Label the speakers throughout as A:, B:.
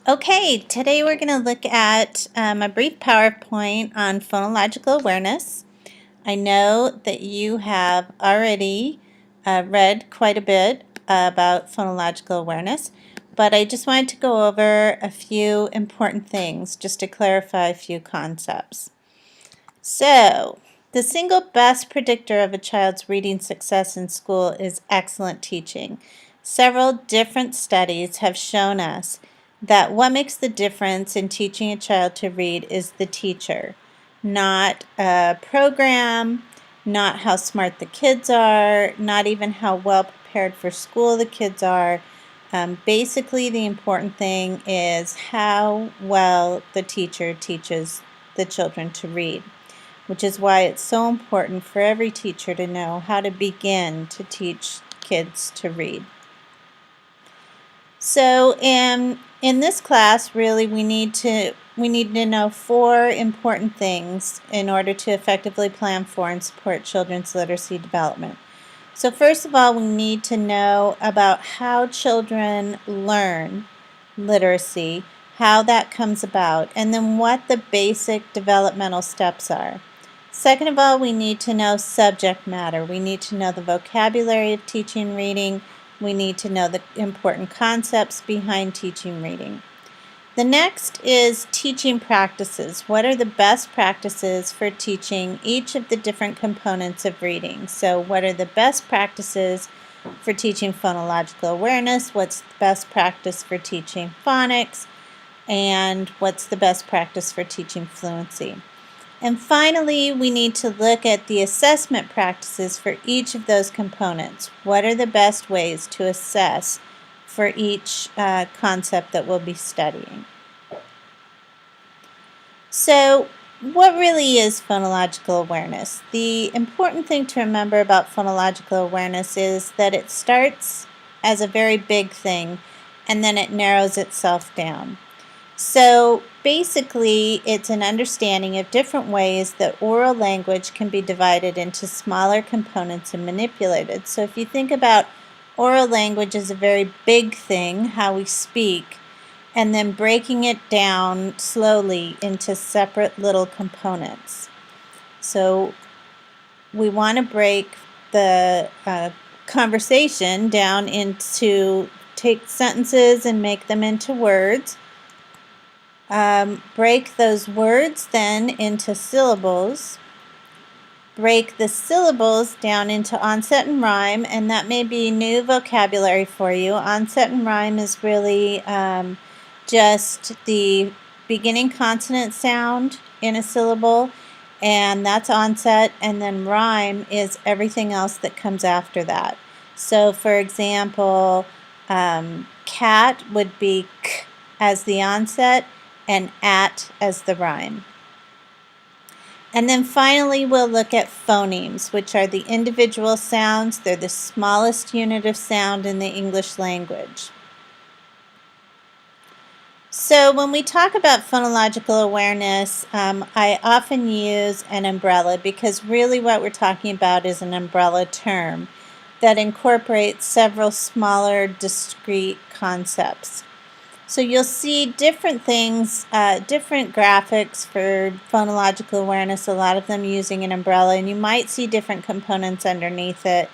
A: Okay, today we're going to look at a brief PowerPoint on phonological awareness. I know that you have already read quite a bit about phonological awareness, but I just wanted to go over a few important things just to clarify a few concepts. So, the single best predictor of a child's reading success in school is excellent teaching. Several different studies have shown us that what makes the difference in teaching a child to read is the teacher, not a program, not how smart the kids are, not even how well prepared for school the kids are. Basically, the important thing is how well the teacher teaches the children to read, which is why it's so important for every teacher to know how to begin to teach kids to read. So in this class, really, we need to know four important things in order to effectively plan for and support children's literacy development. So first of all, we need to know about how children learn literacy, how that comes about, and then what the basic developmental steps are. Second of all, we need to know subject matter. We need to know the vocabulary of teaching reading. We need to know the important concepts behind teaching reading. The next is teaching practices. What are the best practices for teaching each of the different components of reading? So what are the best practices for teaching phonological awareness? What's the best practice for teaching phonics? And what's the best practice for teaching fluency? And finally, we need to look at the assessment practices for each of those components. What are the best ways to assess for each concept that we'll be studying? So, what really is phonological awareness? The important thing to remember about phonological awareness is that it starts as a very big thing and then it narrows itself down. So basically, it's an understanding of different ways that oral language can be divided into smaller components and manipulated. So if you think about oral language as a very big thing, how we speak, and then breaking it down slowly into separate little components. So we want to break the conversation down into, take sentences and make them into words. Break those words then into syllables, break the syllables down into onset and rhyme, and that may be new vocabulary for you. Onset and rhyme is really just the beginning consonant sound in a syllable, and that's onset, and then rhyme is everything else that comes after that. So for example, cat would be k as the onset, and at as the rhyme. And then finally we'll look at phonemes, which are the individual sounds. They're the smallest unit of sound in the English language. So when we talk about phonological awareness, I often use an umbrella because really what we're talking about is an umbrella term that incorporates several smaller discrete concepts. So you'll see different things, different graphics for phonological awareness, a lot of them using an umbrella, and you might see different components underneath it.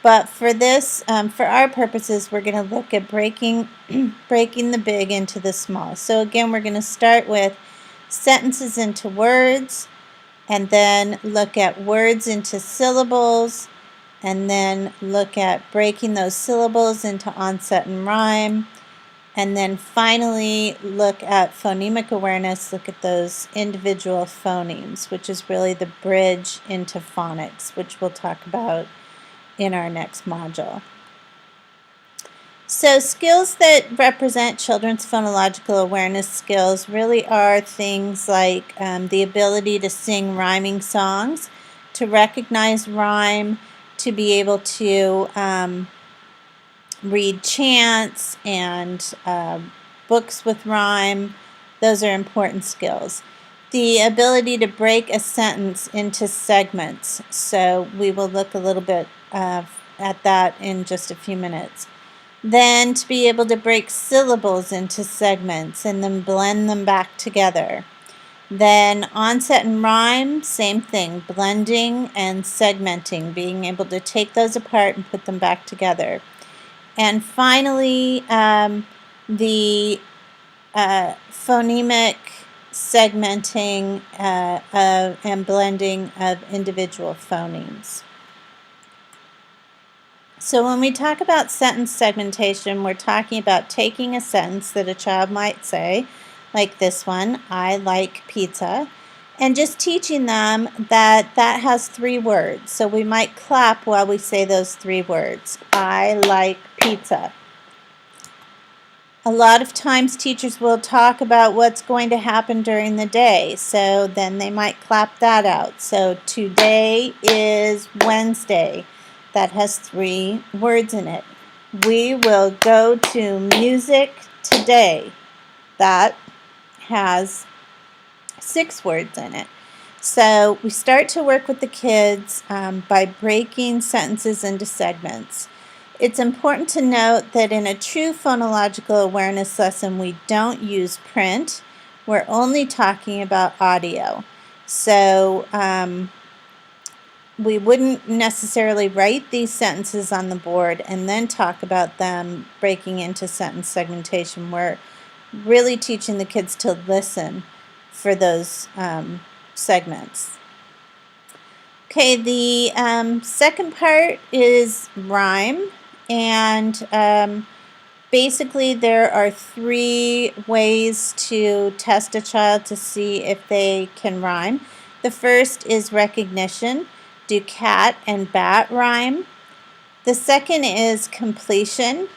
A: But for this, for our purposes, we're going to look at breaking the big into the small. So again, we're going to start with sentences into words, and then look at words into syllables, and then look at breaking those syllables into onset and rhyme. And then finally look at phonemic awareness, look at those individual phonemes, which is really the bridge into phonics, which we'll talk about in our next module. So skills that represent children's phonological awareness skills really are things like the ability to sing rhyming songs, to recognize rhyme, to be able to read chants and books with rhyme. Those are important skills. The ability to break a sentence into segments. So we will look a little bit at that in just a few minutes. Then to be able to break syllables into segments and then blend them back together. Then onset and rhyme, same thing, blending and segmenting, being able to take those apart and put them back together. And finally, the phonemic segmenting and blending of individual phonemes. So when we talk about sentence segmentation, we're talking about taking a sentence that a child might say, like this one, I like pizza, and just teaching them that that has 3 words. So we might clap while we say those 3 words. I like pizza. A lot of times teachers will talk about what's going to happen during the day, so then they might clap that out. So today is Wednesday. That has 3 words in it. We will go to music today. That has 6 words in it. So we start to work with the kids by breaking sentences into segments. It's important to note that in a true phonological awareness lesson, we don't use print. We're only talking about audio. So we wouldn't necessarily write these sentences on the board and then talk about them breaking into sentence segmentation. We're really teaching the kids to listen for those segments. Okay, the second part is rhyme, and basically there are 3 ways to test a child to see if they can rhyme. The first is recognition. Do cat and bat rhyme? The second is completion.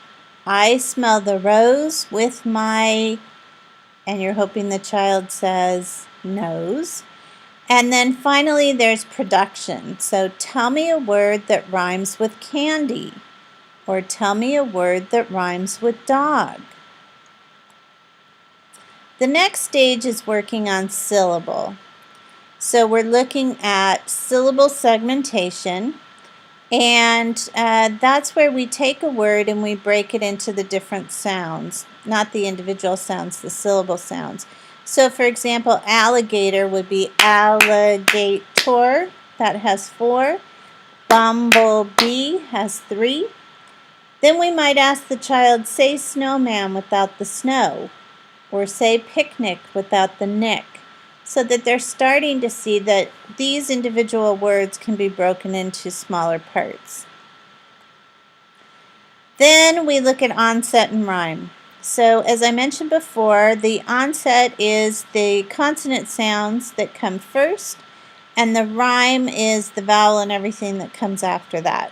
A: I smell the rose with my, and you're hoping the child says nose. And then finally there's production. So tell me a word that rhymes with candy, or tell me a word that rhymes with dog. The next stage is working on syllable. So we're looking at syllable segmentation, and that's where we take a word and we break it into the different sounds, not the individual sounds, the syllable sounds. So for example, alligator would be alligator, that has 4. Bumblebee has 3. Then we might ask the child, say snowman without the snow, or say picnic without the nick, so that they're starting to see that these individual words can be broken into smaller parts. Then we look at onset and rhyme. So as I mentioned before, the onset is the consonant sounds that come first, and the rhyme is the vowel and everything that comes after that.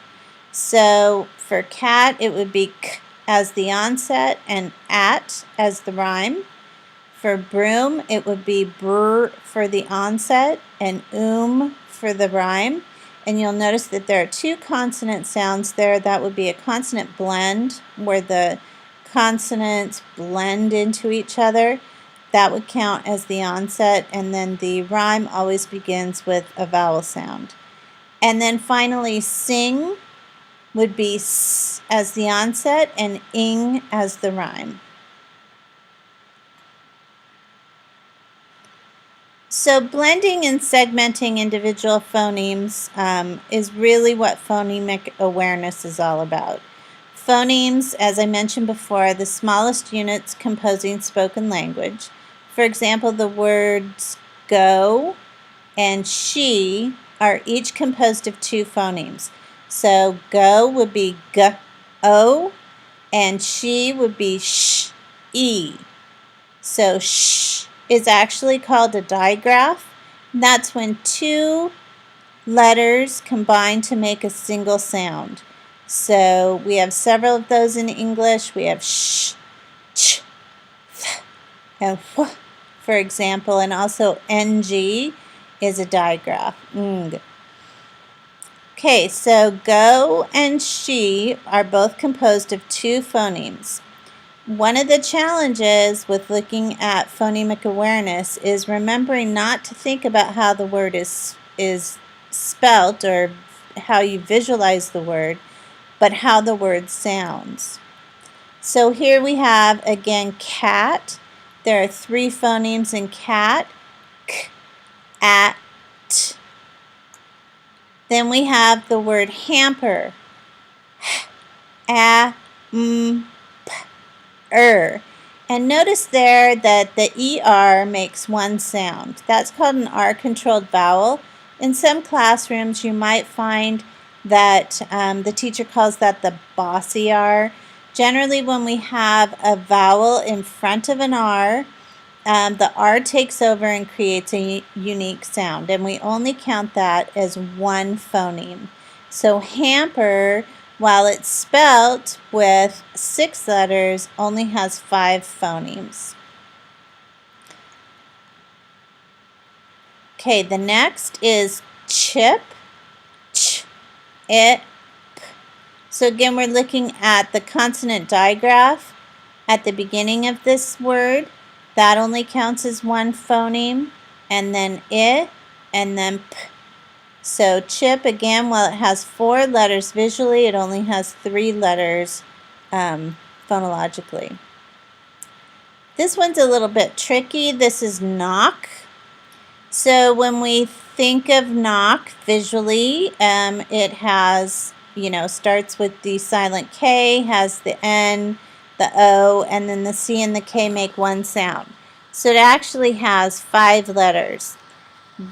A: So for cat, it would be k as the onset and at as the rhyme. For broom, it would be brr for the onset and for the rhyme. And you'll notice that there are 2 consonant sounds there. That would be a consonant blend, where the consonants blend into each other. That would count as the onset, and then the rhyme always begins with a vowel sound. And then finally, sing would be s as the onset and ing as the rhyme. So blending and segmenting individual phonemes is really what phonemic awareness is all about. Phonemes, as I mentioned before, are the smallest units composing spoken language. For example, the words go and she are each composed of 2 phonemes. So go would be g-o, and she would be sh-e. So sh is actually called a digraph. That's when 2 letters combine to make a single sound. So we have several of those in English. We have sh, ch, th, and wh, for example, and also ng is a digraph. Ng. Okay, so go and she are both composed of 2 phonemes. One of the challenges with looking at phonemic awareness is remembering not to think about how the word is spelt or how you visualize the word, but how the word sounds. So here we have, again, cat. There are 3 phonemes in cat. K, at, t. Then we have the word hamper. H, a, m, p, And notice there that the ER makes one sound. That's called an R-controlled vowel. In some classrooms, you might find that the teacher calls that the bossy R. Generally, when we have a vowel in front of an R, the R takes over and creates a unique sound, and we only count that as one phoneme. So hamper, while it's spelt with 6 letters, only has 5 phonemes. Okay, the next is chip, ch, it, p. So again, we're looking at the consonant digraph at the beginning of this word. That only counts as one phoneme, and then I, and then p. So chip, again, while it has 4 letters visually, it only has 3 letters phonologically. This one's a little bit tricky. This is knock. So when we think of knock visually, it has, starts with the silent K, has the N, the O, and then the C and the K make one sound. So it actually has 5 letters.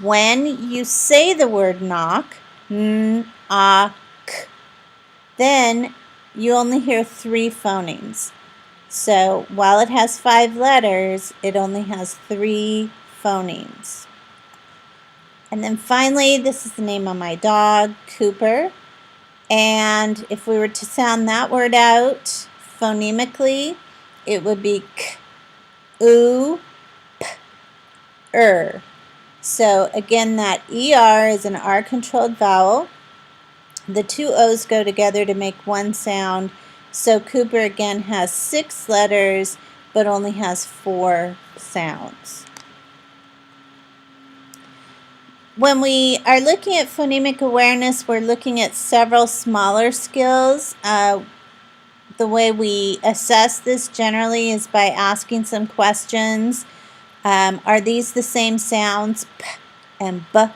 A: When you say the word knock, n, a, k, then you only hear 3 phonemes. So while it has 5 letters, it only has 3 phonemes. And then finally, this is the name of my dog, Cooper. And if we were to sound that word out phonemically, it would be k, oo, p, So again, that ER is an R-controlled vowel. The 2 O's go together to make one sound. So Cooper again has 6 letters, but only has 4 sounds. When we are looking at phonemic awareness, we're looking at several smaller skills. The way we assess this generally is by asking some questions. Are these the same sounds, p and b?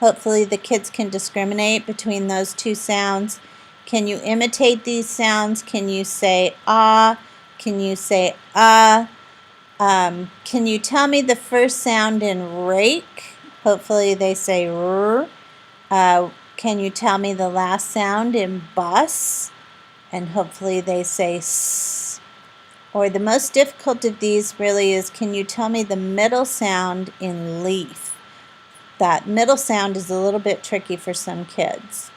A: Hopefully the kids can discriminate between those 2 sounds. Can you imitate these sounds? Can you say ah? Can you say can you tell me the first sound in rake? Hopefully they say r. Can you tell me the last sound in bus? And hopefully they say s. Or the most difficult of these really is, can you tell me the middle sound in leaf? That middle sound is a little bit tricky for some kids.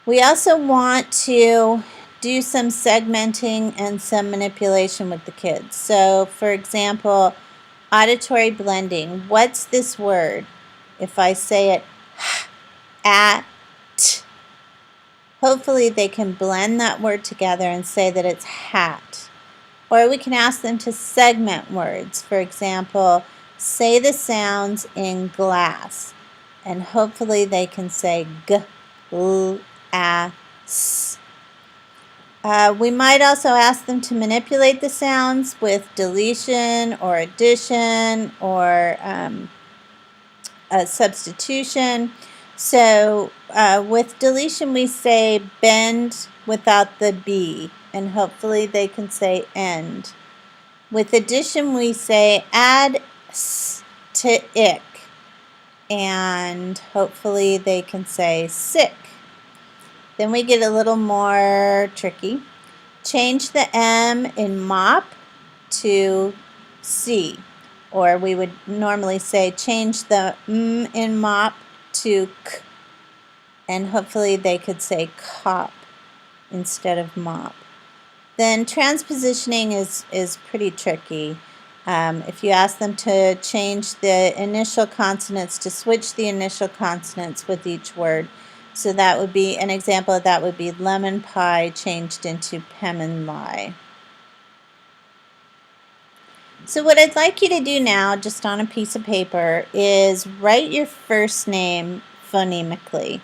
A: We also want to do some segmenting and some manipulation with the kids. So, for example, auditory blending. What's this word? If I say it, at, hopefully they can blend that word together and say that it's hat. Or we can ask them to segment words. For example, say the sounds in glass. And hopefully they can say g, l, a, s. We might also ask them to manipulate the sounds with deletion or addition or a substitution. So with deletion we say bend without the B, and hopefully they can say end. With addition we say add s to ick, and hopefully they can say sick. Then we get a little more tricky. Change the M in mop to C. Or we would normally say change the M in mop to K. And hopefully they could say cop instead of mop. Then transpositioning is pretty tricky. If you ask them to change the initial consonants, to switch the initial consonants with each word. So that would be, an example of that would be lemon pie changed into pemon lie. So what I'd like you to do now, just on a piece of paper, is write your first name phonemically.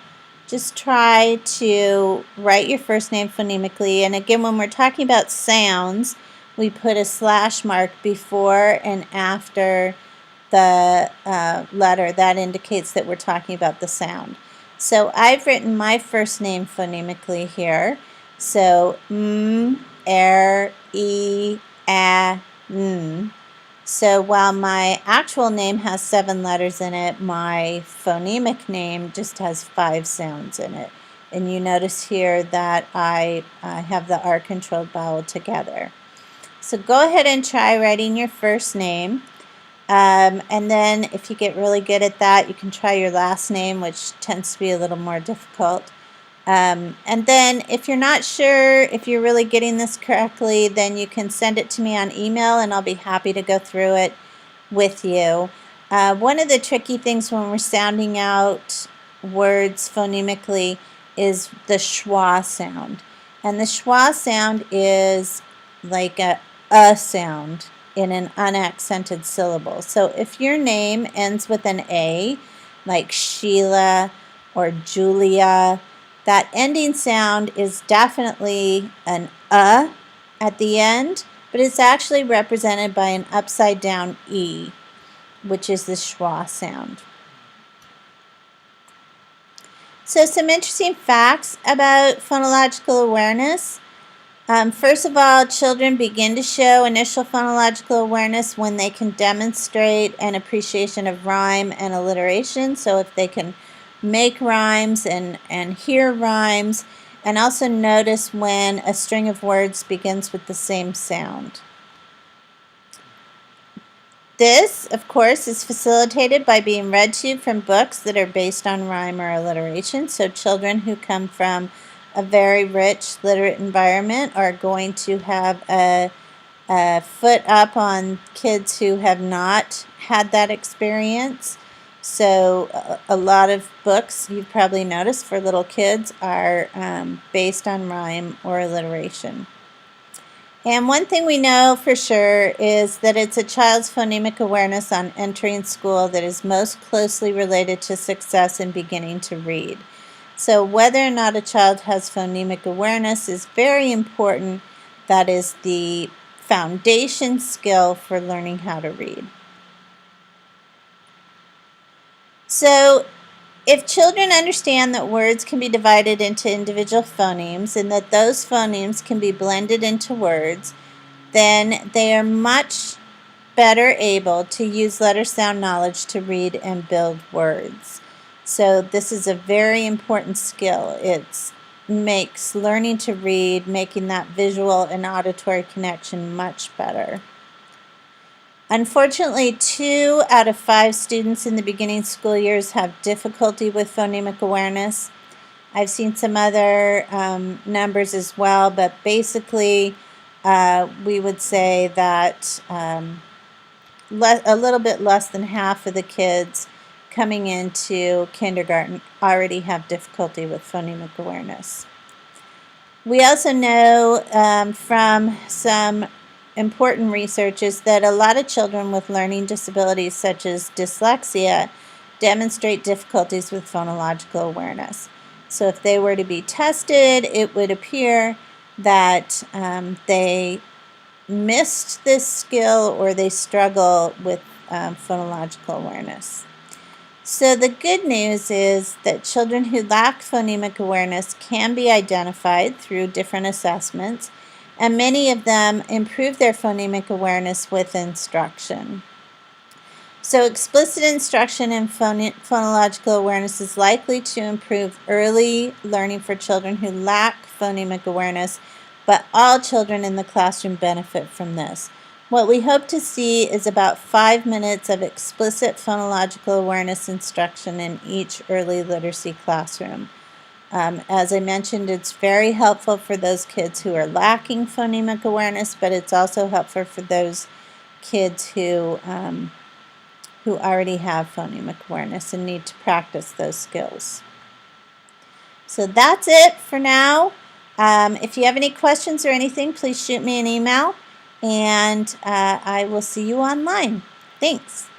A: just try to write your first name phonemically. And again, when we're talking about sounds, we put a slash mark before and after the letter. That indicates that we're talking about the sound. So I've written my first name phonemically here. So e, a, n. So while my actual name has 7 letters in it, my phonemic name just has 5 sounds in it. And you notice here that I have the R-controlled vowel together. So go ahead and try writing your first name. And then if you get really good at that, you can try your last name, which tends to be a little more difficult. And then if you're not sure if you're really getting this correctly, then you can send it to me on email and I'll be happy to go through it with you. One of the tricky things when we're sounding out words phonemically is the schwa sound. And the schwa sound is like a sound in an unaccented syllable. So if your name ends with an A, like Sheila or Julia, that ending sound is definitely an at the end, but it's actually represented by an upside down E, which is the schwa sound. So some interesting facts about phonological awareness. First of all, children begin to show initial phonological awareness when they can demonstrate an appreciation of rhyme and alliteration. So if they can make rhymes and hear rhymes, and also notice when a string of words begins with the same sound. This, of course, is facilitated by being read to you from books that are based on rhyme or alliteration. So children who come from a very rich literate environment are going to have a foot up on kids who have not had that experience. So a lot of books, you've probably noticed, for little kids are based on rhyme or alliteration. And one thing we know for sure is that it's a child's phonemic awareness on entering school that is most closely related to success in beginning to read. So whether or not a child has phonemic awareness is very important. That is the foundation skill for learning how to read. So if children understand that words can be divided into individual phonemes and that those phonemes can be blended into words, then they are much better able to use letter sound knowledge to read and build words. So this is a very important skill. It makes learning to read, making that visual and auditory connection much better. Unfortunately, 2 out of 5 students in the beginning school years have difficulty with phonemic awareness. I've seen some other numbers as well, but basically we would say that a little bit less than half of the kids coming into kindergarten already have difficulty with phonemic awareness. We also know from some important research is that a lot of children with learning disabilities such as dyslexia demonstrate difficulties with phonological awareness. So if they were to be tested, it would appear that they missed this skill or they struggle with phonological awareness. So the good news is that children who lack phonemic awareness can be identified through different assessments, and many of them improve their phonemic awareness with instruction. So explicit instruction in phonological awareness is likely to improve early learning for children who lack phonemic awareness, but all children in the classroom benefit from this. What we hope to see is about 5 minutes of explicit phonological awareness instruction in each early literacy classroom. As I mentioned, it's very helpful for those kids who are lacking phonemic awareness, but it's also helpful for those kids who already have phonemic awareness and need to practice those skills. So that's it for now. If you have any questions or anything, please shoot me an email, and I will see you online. Thanks.